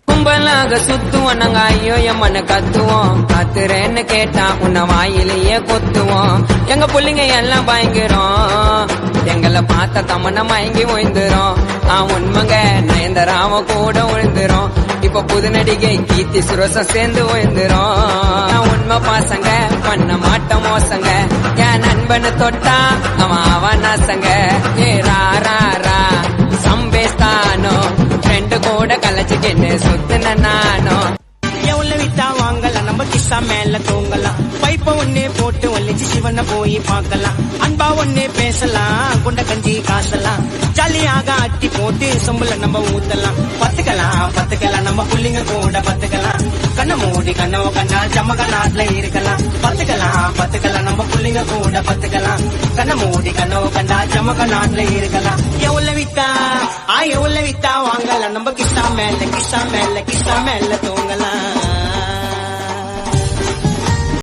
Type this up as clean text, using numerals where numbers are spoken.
கும்பலாக சுத்துவோம் நாங்க ஐயோ எம்மன்னு கத்துவோம். கத்துறேன்னு கேட்டா உன்ன வாயிலேயே கொத்துவோம். எங்க புள்ளிங்க எல்லாம் பயங்கரம், எங்களை பார்த்த தமன மயங்கி ஓய்ந்துரும். உண்மைங்க நயன்தராம கூட விழுந்துரும். இப்ப புது நடிகை கீர்த்தி சுரசம் சேர்ந்து ஓய்ந்துரும். உண்மை பாசங்க பண்ண மாட்ட மோசங்க, என் நண்பனு தொட்டா அவன் நாசங்க. ஏ ரா ரா ரா சம்பேஸ்தானோ ஃப்ரெண்டு கூட கலைச்சுக்கின்னு சுத்துன நானோ. எவ்வளவு வித்தா வாங்கலாம், நம்ம கிஸ்ஸா மேல தூங்கலாம். பைப்ப ஒன்னே போட்டு ஒல்லிச்சு சிவனை போய் பார்க்கலாம். அன்பா ஒன்னே பேசலாம், குண்ட கஞ்சி காசலாம். ஜாலியாக அட்டி போட்டு சொம்புல நம்ம ஊத்தலாம். பத்துக்கலாம் நம்ம புள்ளிங்க கூட பத்துக்கலாம். கண்ண மூடி கண்ணவ கண்ணா ஜம்மக நாட்டுல இருக்கலாம். பத்துக்கலாம் நம்ம புள்ளிங்க கூட பத்துக்கலாம். கண்ண மூடி கண்ணவ கண்டா ஜம்மக நாட்டுல இருக்கலாம். எவ்வளவு வித்தா வாங்கலாம், நம்ம கிஸ்ஸா மேல தூங்கலாம்.